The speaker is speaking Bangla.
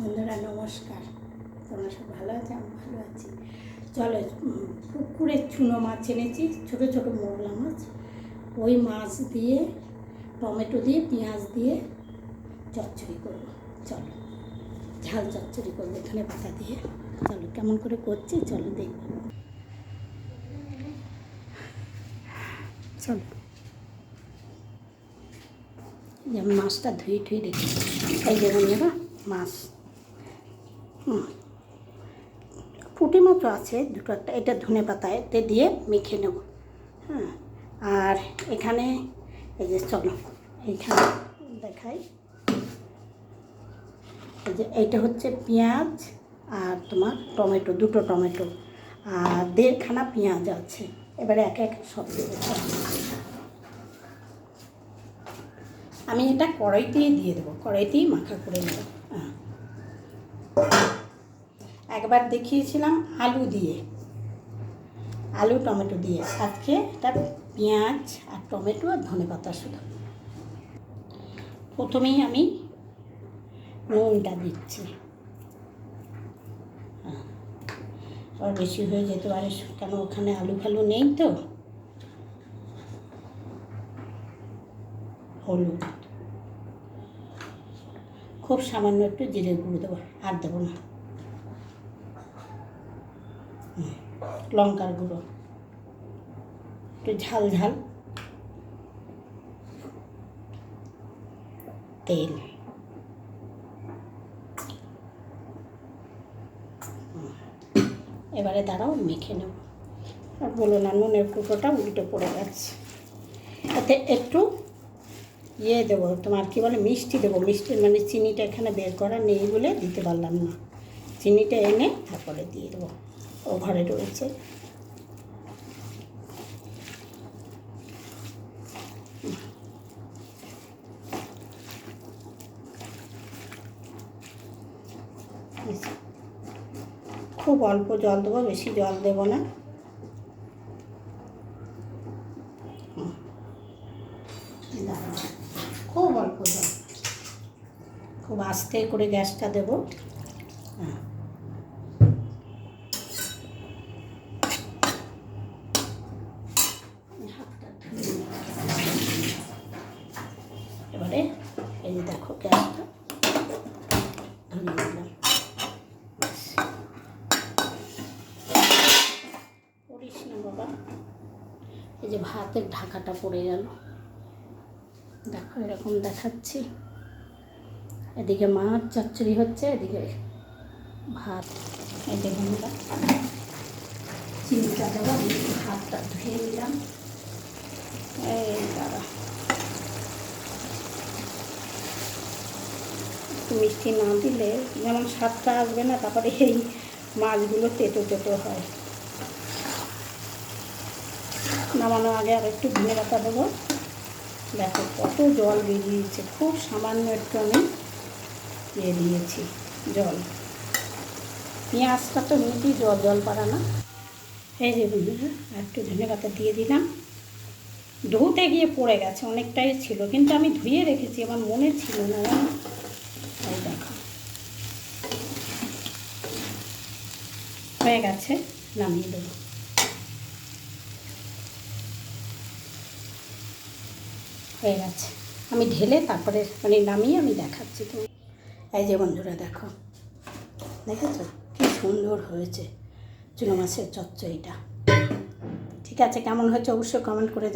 বন্ধুরা নমস্কার, তোমরা সব ভালো আছে? আমি ভালো আছি। চলো, পুকুরের চুনো মাছ এনেছি, ছোটো ছোটো মোরলা মাছ। ওই মাছ দিয়ে টমেটো দিয়ে পেঁয়াজ দিয়ে চচ্চড়ি করবো। চলো, ঝাল চচ্চড়ি করবো এখানে পাতা দিয়ে। চলো কেমন করে করছি চলো দেখবো। চলো, যেমন মাছটা ধুয়ে ঠুয়ে রেখেছি, এই যেমন নেবা মাছ, পুঁটি মাছও আছে দুটো একটা, এটা ধনে পাতায় দিয়ে মেখে নেব। হ্যাঁ, আর এখানে এই যে চলো এইখানে দেখাই, এই যে এইটা হচ্ছে পেঁয়াজ আর তোমার টমেটো, দুটো টমেটো আর 1.5খানা পেঁয়াজ আছে। এবারে এক এক সব দেবো। আমি এটা কড়াইতেই দিয়ে দেবো, কড়াইতেই মাখা করে নেব। হ্যাঁ, একবার দেখিয়েছিলাম আলু দিয়ে, আলু টমেটো দিয়ে, আজকে এটা পেঁয়াজ আর টমেটো আর ধনে পাতা শুধু। প্রথমেই আমি নুনটা দিচ্ছি, আর বেশি হয়ে যেতে পারে কেন ওখানে আলু ফালু নেই তো। হলুদ, খুব সামান্য একটু জিরে গুঁড়ো দেবো, আর দেবো না। লঙ্কার গুঁড়ো, একটু ঝাল ঝাল তেল, এবারে দাঁড়াও মেখে নেব। আর বলো না, নুনের কুটোটা উল্টে পড়ে গেছে। এতে একটু দেবো, তোমার কী বলে মিষ্টি দেবো। মিষ্টি মানে চিনিটা এখানে বের করা নেই বলে দিতে পারলাম না। চিনিটা এনে তারপরে দিয়ে দেবো, ও ঘরে রয়েছে। খুব অল্প জল দেবো, বেশি জল দেবো না। খুব অল্প জল, খুব আস্তে করে গ্যাসটা দেবো। হ্যাঁ, এবারে এই যে দেখো গ্যাসটা ধরিয়ে দিলাম। পড়িস না বাবা, এই যে ভাতের ঢাকাটা পড়ে গেল, দেখো এরকম দেখাচ্ছি। এদিকে মাছ চচ্চড়ি হচ্ছে, এদিকে ভাত। এই যে বন্ধুরা চিনিটা দেবো, ভাতটা ধুয়ে নিলাম। এই দাঁড়া, একটু মিষ্টি না দিলে যেমন স্বাদটা আসবে না, তারপরে এই মাছগুলো তেতো তেতো হয়। নামানোর আগে আর একটু ধনে পাতা দেবো। দেখো কত জল বেরিয়েছে, খুব সামান্য একটু আমি দিয়েছি জল। পেঁয়াজটা তো এমনিতেই জল জল পারা না। এই যে বন্ধুরা একটু ধনে পাতা দিয়ে দিলাম। ধুতে গিয়ে পড়ে গেছে, অনেকটাই ছিল, কিন্তু আমি ধুয়ে রেখেছি, আমার মনে ছিল না। এই দেখো হয়ে গেছে, নামিয়ে দেবো। হয়ে গেছে, আমি ঢেলে তারপরে মানে নামিয়ে আমি দেখাচ্ছি তুমি। এই যে বন্ধুরা দেখো, দেখেছো কি সুন্দর হয়েছে চুনো মাছের চচ্চড়িটা। ঠিক আছে, কেমন হয়েছে অবশ্যই কমেন্ট করে জানাও।